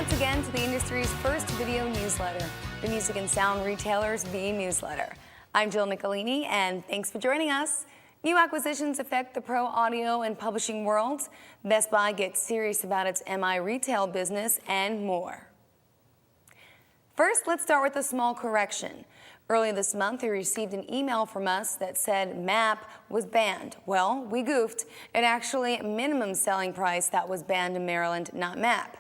once again to the industry's first video newsletter, the music and sound retailer's Vnewsletter. I'm Jill Nicolini, and thanks for joining us. New acquisitions affect the pro audio and publishing world. Best Buy gets serious about its MI retail business, and more. First, let's start with a small correction. Earlier this month, we received an email from us that said MAP was banned. Well, we goofed. It actually minimum selling price that was banned in Maryland, not MAP.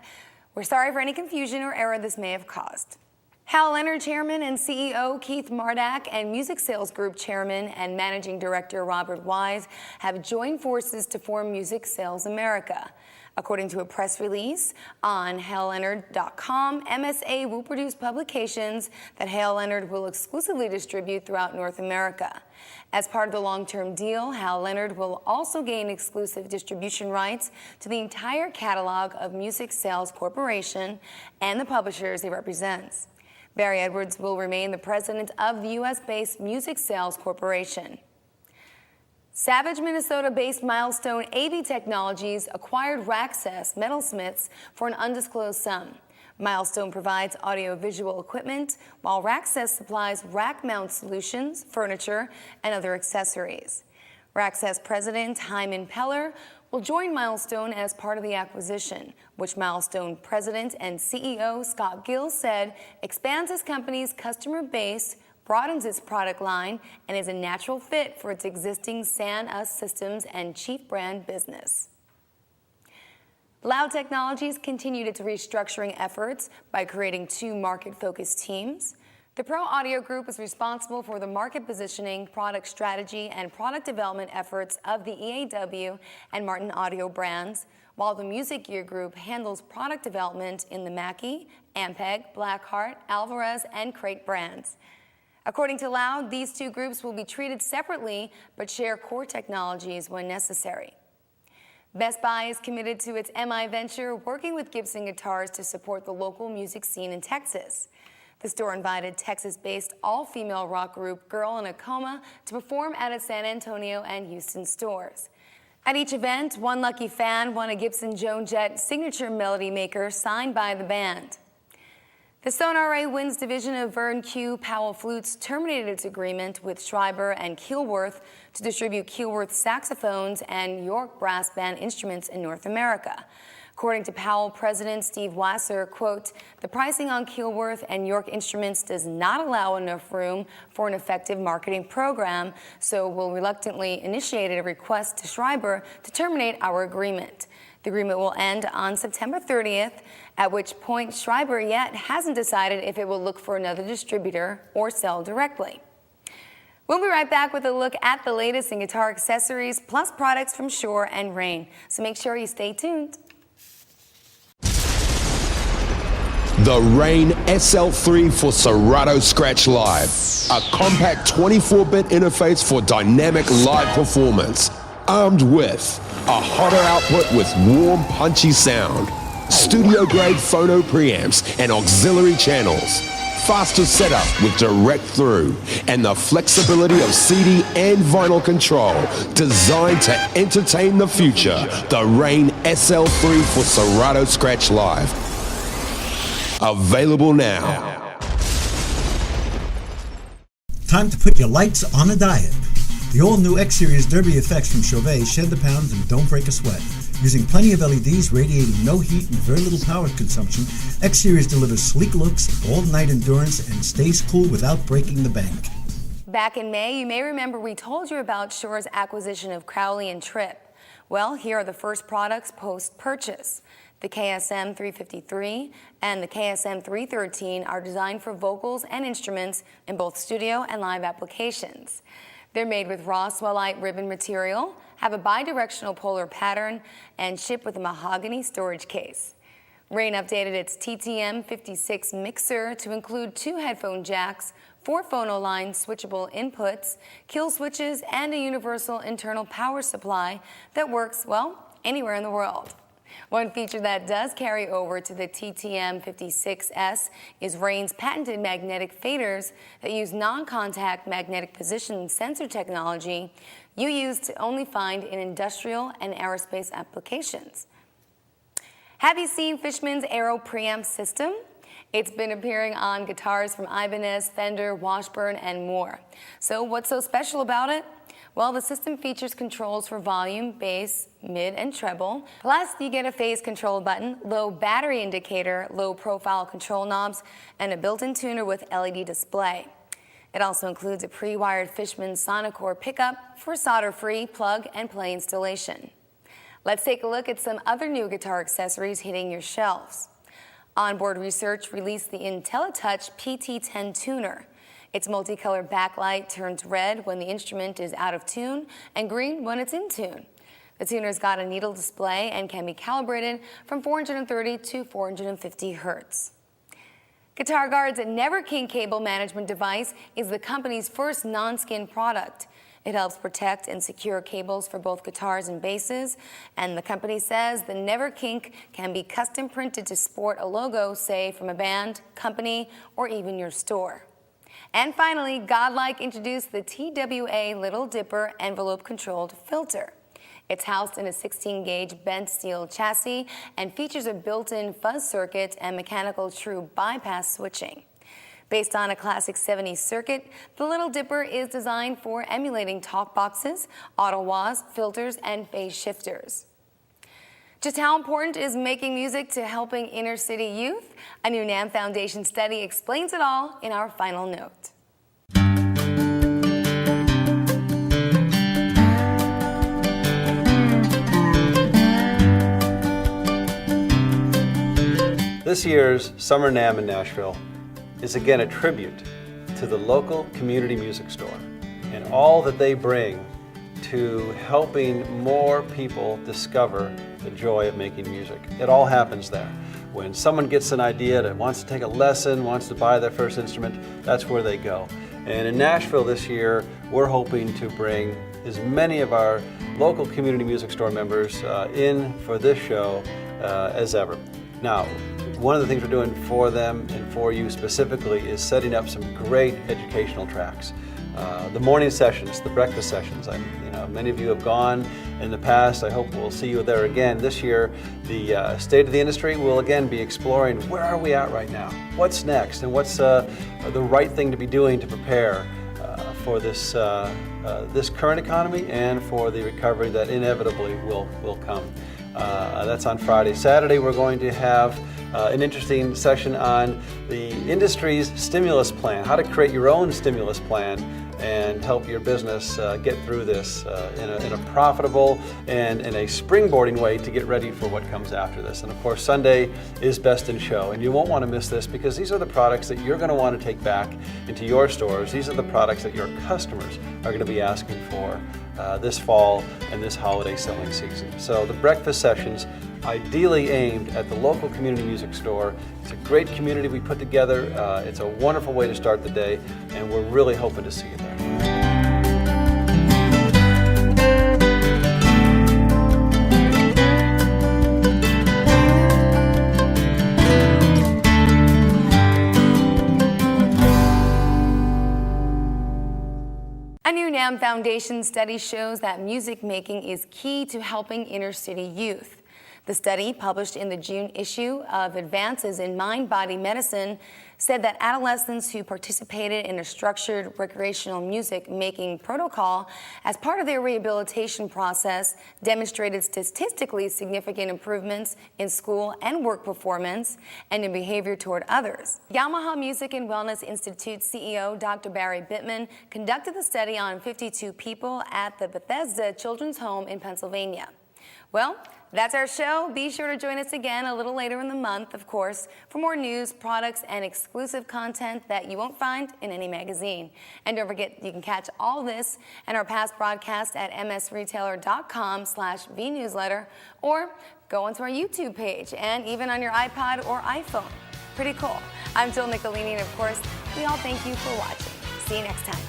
We're sorry for any confusion or error this may have caused. Hal Leonard Chairman and CEO Keith Mardak and Music Sales Group Chairman and Managing Director Robert Wise have joined forces to form Music Sales America. According to a press release on HalLeonard.com, MSA will produce publications that Hal Leonard will exclusively distribute throughout North America. As part of the long-term deal, Hal Leonard will also gain exclusive distribution rights to the entire catalog of Music Sales Corporation and the publishers he represents. Barry Edwards will remain the president of the U.S.-based Music Sales Corporation. Savage, Minnesota-based Milestone AV Technologies acquired Raccess Metalsmiths for an undisclosed sum. Milestone provides audio-visual equipment, while Raccess supplies rack mount solutions, furniture, and other accessories. Raccess president Hyman Peller will join Milestone as part of the acquisition, which Milestone president and CEO Scott Gill said expands his company's customer base, broadens its product line, and is a natural fit for its existing SAN-US systems and Chief brand business. Loud Technologies continued its restructuring efforts by creating two market-focused teams. The Pro Audio Group is responsible for the market positioning, product strategy, and product development efforts of the EAW and Martin Audio brands, while the Music Gear Group handles product development in the Mackie, Ampeg, Blackheart, Alvarez, and Crate brands. According to Loud, these two groups will be treated separately but share core technologies when necessary. Best Buy is committed to its MI venture, working with Gibson Guitars to support the local music scene in Texas. The store invited Texas-based all-female rock group Girl in a Coma to perform at its San Antonio and Houston stores. At each event, one lucky fan won a Gibson Joan Jett signature melody maker signed by the band. The Sonar Ray Winds division of Vern Q. Powell Flutes terminated its agreement with Schreiber and Keelworth to distribute Keelworth saxophones and York brass band instruments in North America. According to Powell president Steve Wasser, quote, "The pricing on Keelworth and York instruments does not allow enough room for an effective marketing program, so we'll reluctantly initiate a request to Schreiber to terminate our agreement. The agreement will end on September 30th, at which point Schreiber yet hasn't decided if it will look for another distributor or sell directly." We'll be right back with a look at the latest in guitar accessories, plus products from Shure and Rane. So make sure you stay tuned. The Rane SL3 for Serato Scratch Live, a compact 24-bit interface for dynamic live performance, armed with a hotter output with warm, punchy sound, studio-grade phono preamps and auxiliary channels, faster setup with direct through, and the flexibility of CD and vinyl control, designed to entertain the future. The Rane SL3 for Serato Scratch Live. Available now. Time to put your lights on a diet. The all-new X-Series Derby effects from Chauvet shed the pounds and don't break a sweat. Using plenty of LEDs radiating no heat and very little power consumption, X-Series delivers sleek looks, all-night endurance, and stays cool without breaking the bank. Back in May, you may remember we told you about Shure's acquisition of Crowley and Tripp. Well, here are the first products post-purchase. The KSM 353 and the KSM 313 are designed for vocals and instruments in both studio and live applications. They're made with raw swellite ribbon material, have a bidirectional polar pattern, and ship with a mahogany storage case. Rane updated its TTM 56 mixer to include 2 headphone jacks, 4 phono line switchable inputs, kill switches, and a universal internal power supply that works, well, anywhere in the world. One feature that does carry over to the TTM 56S is Rane's patented magnetic faders that use non-contact magnetic position sensor technology you used to only find in industrial and aerospace applications. Have you seen Fishman's Arrow preamp system? It's been appearing on guitars from Ibanez, Fender, Washburn, and more. So what's so special about it? Well, the system features controls for volume, bass, mid, and treble. Plus, you get a phase control button, low battery indicator, low profile control knobs, and a built-in tuner with LED display. It also includes a pre-wired Fishman Sonicore pickup for solder-free plug and play installation. Let's take a look at some other new guitar accessories hitting your shelves. Onboard Research released the IntelliTouch PT10 tuner. Its multicolored backlight turns red when the instrument is out of tune and green when it's in tune. The tuner's got a needle display and can be calibrated from 430 to 450 hertz. Guitar Guard's Never King cable management device is the company's first non-skin product. It helps protect and secure cables for both guitars and basses, and the company says the Never Kink can be custom printed to sport a logo, say from a band, company, or even your store. And finally, Godlike introduced the TWA Little Dipper envelope-controlled filter. It's housed in a 16-gauge bent steel chassis and features a built-in fuzz circuit and mechanical true bypass switching. Based on a classic 70s circuit, the Little Dipper is designed for emulating talk boxes, auto wahs, filters, and phase shifters. Just how important is making music to helping inner city youth? A new NAMM Foundation study explains it all in our final note. This year's Summer NAMM in Nashville is again a tribute to the local community music store and all that they bring to helping more people discover the joy of making music. It all happens there. When someone gets an idea that wants to take a lesson, wants to buy their first instrument, that's where they go. And in Nashville this year, we're hoping to bring as many of our local community music store members in for this show as ever. Now, one of the things we're doing for them and for you specifically is setting up some great educational tracks. The morning sessions, the breakfast sessions. Many of you have gone in the past. I hope we'll see you there again. This year, the state of the industry will again be exploring where are we at right now? What's next? And what's the right thing to be doing to prepare for this current economy and for the recovery that inevitably will come. That's on Friday. Saturday, we're going to have an interesting session on the industry's stimulus plan, how to create your own stimulus plan and help your business get through this in a profitable and in a springboarding way to get ready for what comes after this. And of course, Sunday is Best in Show, and you won't want to miss this because these are the products that you're going to want to take back into your stores. These are the products that your customers are going to be asking for this fall and this holiday selling season. So the breakfast sessions, ideally aimed at the local community music store. It's a great community we put together. It's a wonderful way to start the day, and we're really hoping to see you there. A new NAMM Foundation study shows that music making is key to helping inner city youth. The study, published in the June issue of Advances in Mind-Body Medicine, said that adolescents who participated in a structured recreational music making protocol as part of their rehabilitation process demonstrated statistically significant improvements in school and work performance and in behavior toward others. Yamaha Music and Wellness Institute CEO Dr. Barry Bittman conducted the study on 52 people at the Bethesda Children's Home in Pennsylvania. Well, that's our show. Be sure to join us again a little later in the month, of course, for more news, products, and exclusive content that you won't find in any magazine. And don't forget, you can catch all this and our past broadcasts at msretailer.com/vnewsletter, or go onto our YouTube page and even on your iPod or iPhone. Pretty cool. I'm Jill Nicolini, and of course, we all thank you for watching. See you next time.